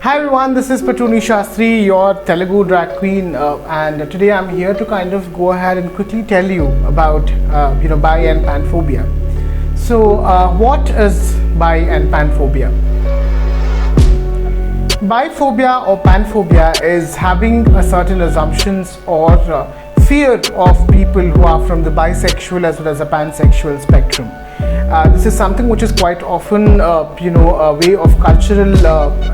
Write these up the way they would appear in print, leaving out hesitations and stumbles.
Hi everyone, this is Patruni Sastry, your Telugu drag queen, and today I'm here to kind of go ahead and quickly tell you about bi and panphobia. So what is bi and panphobia? Biphobia or panphobia is having a certain assumptions or fear of people who are from the bisexual as well as the pansexual spectrum. This is something which is quite often a way of cultural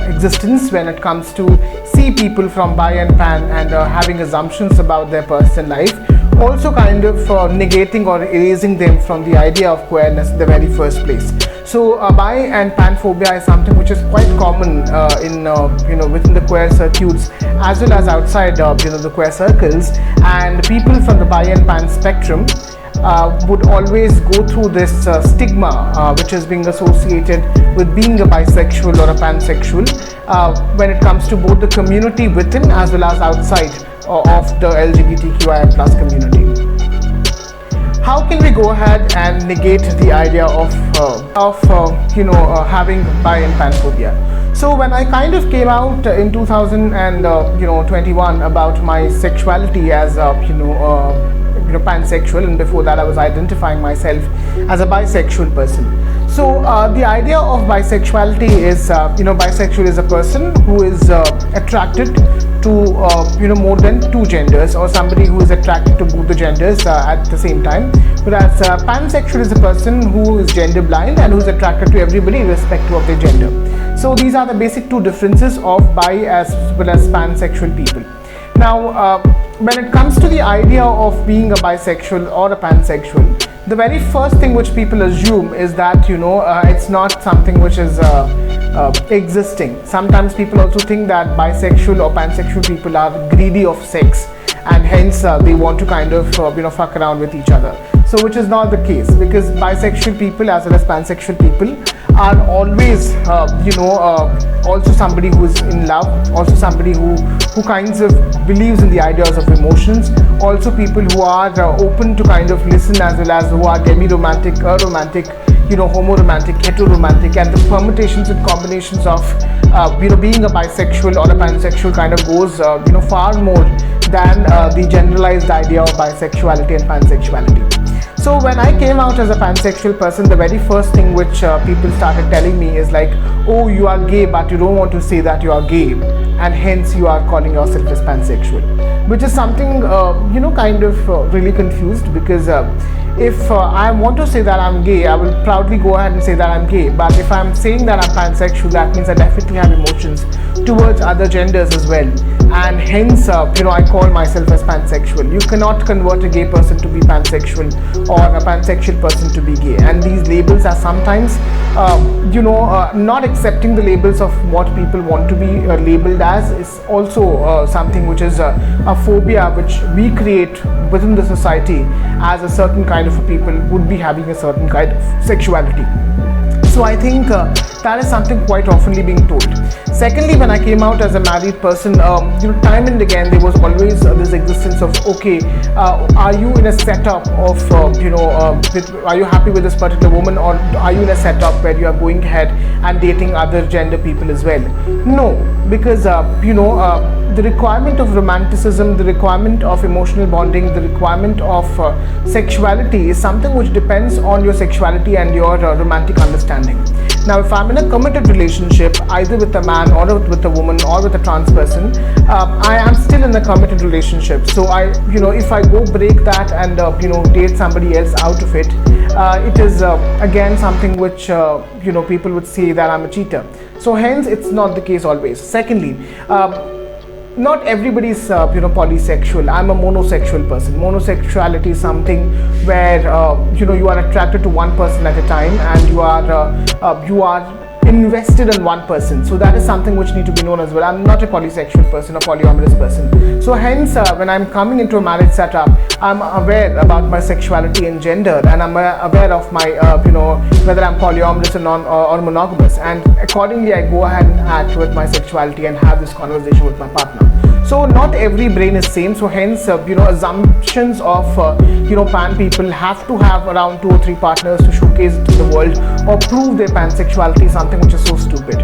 existence when it comes to see people from bi and pan and having assumptions about their personal life, also kind of negating or erasing them from the idea of queerness in the very first place. So bi and panphobia is something which is quite common within the queer circuits as well as outside the queer circles, and people from the bi and pan spectrum would always go through this stigma which is being associated with being a bisexual or a pansexual when it comes to both the community within as well as outside of the LGBTQIA+ community. How can we go ahead and negate the idea of having bi and panphobia? So when I kind of came out in 2021 about my sexuality as pansexual, and before that I was identifying myself as a bisexual person. So the idea of bisexuality is bisexual is a person who is attracted to more than two genders, or somebody who is attracted to both the genders at the same time, whereas pansexual is a person who is gender blind and who is attracted to everybody irrespective of their gender. So these are the basic two differences of bi as well as pansexual people. Now when it comes to the idea of being a bisexual or a pansexual, the very first thing which people assume is that it's not something which is existing. Sometimes people also think that bisexual or pansexual people are greedy of sex, and hence they want to kind of fuck around with each other. So which is not the case, because bisexual people as well as pansexual people are always also somebody who is in love, also somebody who kinds of believes in the ideas of emotions, also people who are open to kind of listen, as well as who are demi-romantic, aromantic, homo-romantic, hetero-romantic, and the permutations and combinations of being a bisexual or a pansexual kind of goes far more than the generalized idea of bisexuality and pansexuality. So when I came out as a pansexual person, the very first thing which people started telling me is like, oh, you are gay but you don't want to say that you are gay, and hence you are calling yourself as pansexual, which is something kind of really confused, because if I want to say that I'm gay, I will proudly go ahead and say that I'm gay, but if I'm saying that I'm pansexual, that means I definitely have emotions towards other genders as well, and hence I call myself as pansexual. You cannot convert a gay person to be pansexual or a pansexual person to be gay, and these labels are sometimes not accepting the labels of what people want to be labeled as is also something which is a phobia which we create within the society, as a certain kind of people would be having a certain kind of sexuality. So I think that is something quite oftenly being told. Secondly, when I came out as a married person, time and again there was always this existence of, okay, are you in a setup of are you happy with this particular woman, or are you in a setup where you are going ahead and dating other gender people as well? No, because the requirement of romanticism, the requirement of emotional bonding, the requirement of sexuality is something which depends on your sexuality and your romantic understanding. Now, if I'm in a committed relationship, either with a man or with a woman or with a trans person, I am still in a committed relationship. So if I go break that and date somebody else out of it, it is again something which people would say that I'm a cheater. So hence, it's not the case always. Secondly, not everybody is polysexual. I'm a monosexual person. Monosexuality is something where you are attracted to one person at a time, and you are invested in one person. So that is something which need to be known as well. I'm not a polysexual person or polyamorous person. So hence when I'm coming into a marriage setup, I'm aware about my sexuality and gender, and I'm aware of my whether I'm polyamorous or monogamous, and accordingly I go ahead and act with my sexuality and have this conversation with my partner. So not every brain is same, so hence assumptions of pan people have to have around 2 or 3 partners to showcase it to the world or prove their pansexuality is something which is so stupid.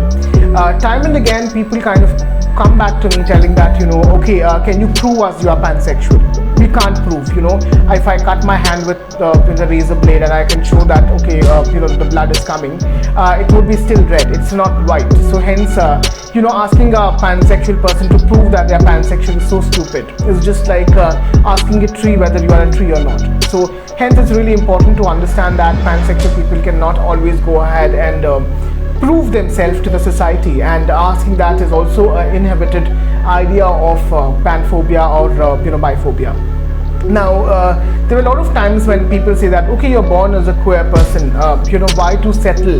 Time and again people kind of come back to me telling that, okay, can you prove us you are pansexual? We can't prove, if I cut my hand with a razor blade and I can show that, okay, the blood is coming, it would be still red, it's not white. So hence, asking a pansexual person to prove that they are pansexual is so stupid. It's just like asking a tree whether you are a tree or not. So hence it's really important to understand that pansexual people cannot always go ahead and prove themselves to the society, and asking that is also an inhibited idea of panphobia or biphobia. Now, there are a lot of times when people say that, okay, you're born as a queer person, why to settle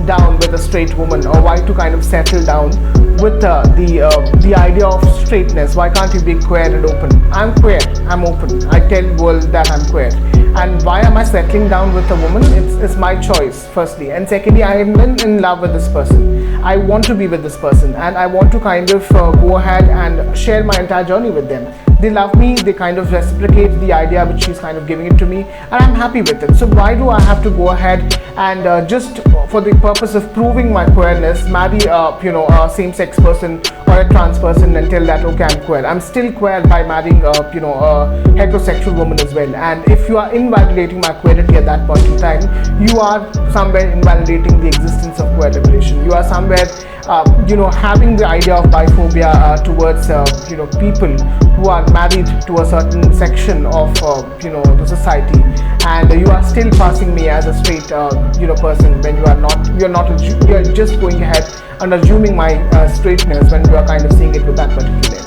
down with a straight woman, or why to kind of settle down with the idea of straightness? Why can't you be queer and open? I'm queer, I'm open, I tell world that I'm queer. And why am I settling down with a woman? It's my choice, firstly. And secondly, I am in love with this person. I want to be with this person, and I want to kind of go ahead and share my entire journey with them. They love me, they kind of reciprocate the idea which she's kind of giving it to me, and I'm happy with it. So why do I have to go ahead and just for the purpose of proving my queerness, marry a same-sex person or a trans person and tell that, okay, I'm queer? I'm still queer by marrying a heterosexual woman as well. And if you are invalidating my queerity at that point in time, you are somewhere invalidating the existence of queer liberation. You are somewhere having the idea of biphobia towards people who are married to a certain section of the society, and you are still passing me as a straight person when you are not. You are just going ahead and assuming my straightness when you are kind of seeing it with that particular lens.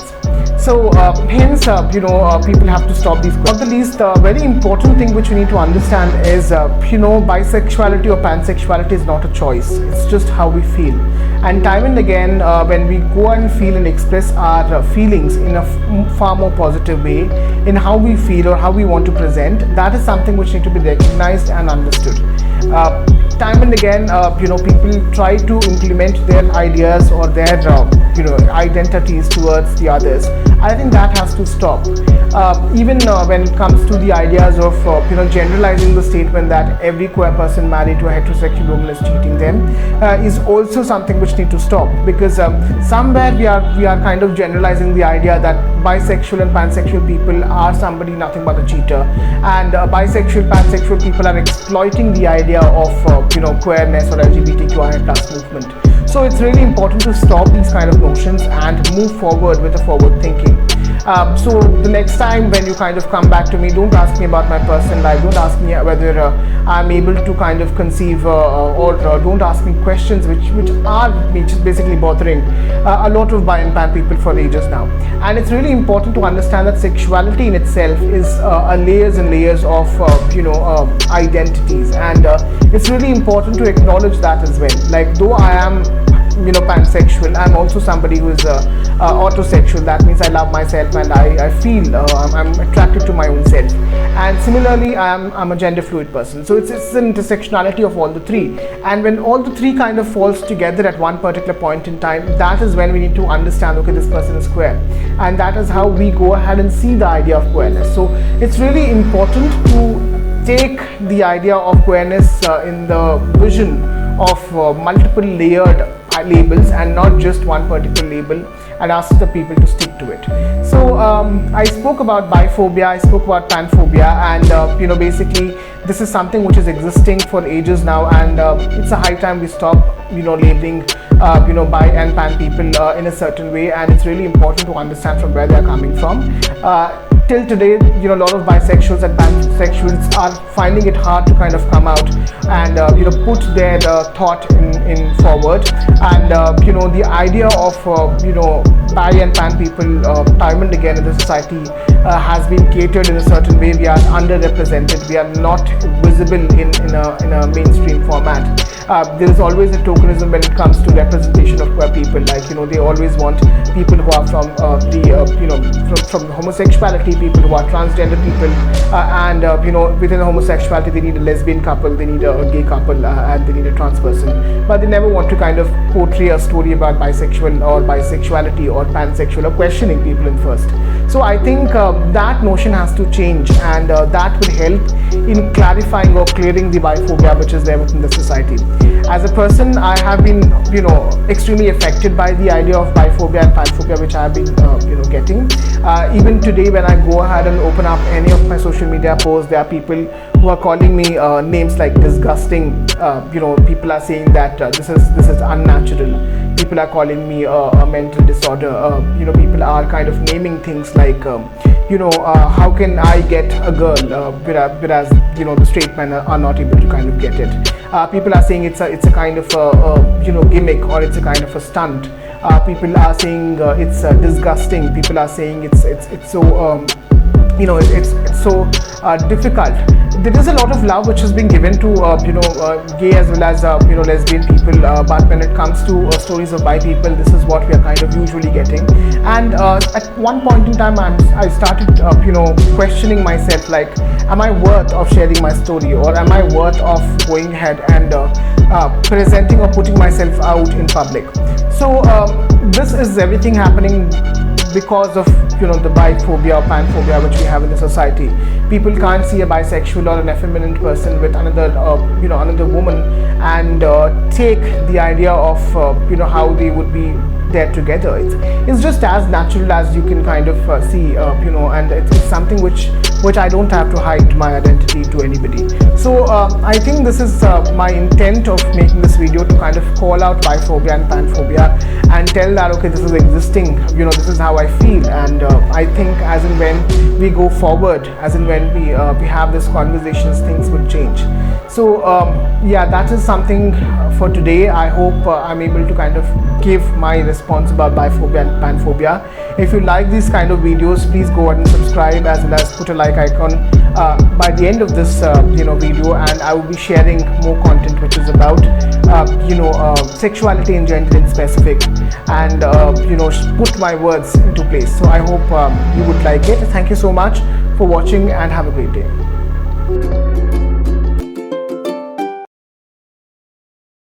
So hence, people have to stop these. Not the least, very important thing which we need to understand is, bisexuality or pansexuality is not a choice. It's just how we feel. And time and again, when we go and feel and express our feelings in a far more positive way, in how we feel or how we want to present, that is something which need to be recognized and understood. Time and again, people try to implement their ideas or their identities towards the others. I think that has to stop. Even when it comes to the ideas of generalizing the statement that every queer person married to a heterosexual woman is cheating them is also something which need to stop, because somewhere we are kind of generalizing the idea that bisexual and pansexual people are somebody nothing but a cheater, and bisexual, pansexual people are exploiting the idea of queerness or LGBTQI+ movement. So it's really important to stop these kind of notions and move forward with a forward thinking. So the next time when you kind of come back to me, don't ask me about my personal life, don't ask me whether I'm able to kind of conceive or don't ask me questions which are basically bothering a lot of bi and pan people for ages now. And it's really important to understand that sexuality in itself is layers and layers of identities, and it's really important to acknowledge that as well. Like, though I am pansexual, I'm also somebody who is autosexual. That means I love myself and I feel I'm attracted to my own self. And similarly, I'm a gender fluid person. So it's an intersectionality of all the three. And when all the three kind of falls together at one particular point in time, that is when we need to understand, okay, this person is queer. And that is how we go ahead and see the idea of queerness. So it's really important to take the idea of queerness in the vision of multiple layered labels and not just one particular label, and ask the people to stick to it. So I spoke about biphobia, I spoke about panphobia, and basically this is something which is existing for ages now, and it's a high time we stop labeling bi and pan people in a certain way, and it's really important to understand from where they are coming from. Till today, a lot of bisexuals and pansexuals are finding it hard to kind of come out and put their thought in forward, and the idea of bi and pan people time and again in the society has been catered in a certain way. We are underrepresented, we are not visible in a mainstream format. There is always a tokenism when it comes to representation of queer people. Like they always want people who are from from homosexuality LGBT people, who are transgender people, and within homosexuality they need a lesbian couple, they need a gay couple, and they need a trans person, but they never want to kind of portray a story about bisexual or bisexuality or pansexual, or questioning people in first. So I think that notion has to change, and that will help in clarifying or clearing the biphobia which is there within the society. As a person, I have been extremely affected by the idea of biphobia and panphobia which I have been getting. Even today, when I go ahead and open up any of my social media posts, there are people who are calling me names like disgusting. People are saying that this is unnatural. People are calling me a mental disorder. People are kind of naming things like how can I get a girl, whereas the straight men are not able to kind of get it. People are saying it's a kind of a gimmick, or it's a kind of a stunt. People are saying it's disgusting. People are saying it's so it's so difficult. There is a lot of love which has been given to gay as well as lesbian people, but when it comes to stories of bi people, this is what we are kind of usually getting. And at one point in time, I started questioning myself, like, am I worth of sharing my story, or am I worth of going ahead and presenting or putting myself out in public? So this is everything happening because of the biphobia or panphobia which we have in the society. People can't see a bisexual or an effeminate person with another another woman and take the idea of how they would be there together. It's just as natural as you can kind of see, and it's something which I don't have to hide my identity to anybody. So I think this is my intent of making this video, to kind of call out biphobia and panphobia and tell that, okay, this is existing, this is how I feel. And I think as and when we go forward, as and when we have these conversations, things will change. So yeah, that is something for today. I hope I'm able to kind of give my response about biphobia and panphobia. If you like these kind of videos, please go ahead and subscribe, as well as put a like icon by the end of this video, and I will be sharing more content which is about sexuality and gender in specific, and put my words into place. So I hope you would like it. Thank you so much for watching, and have a great day.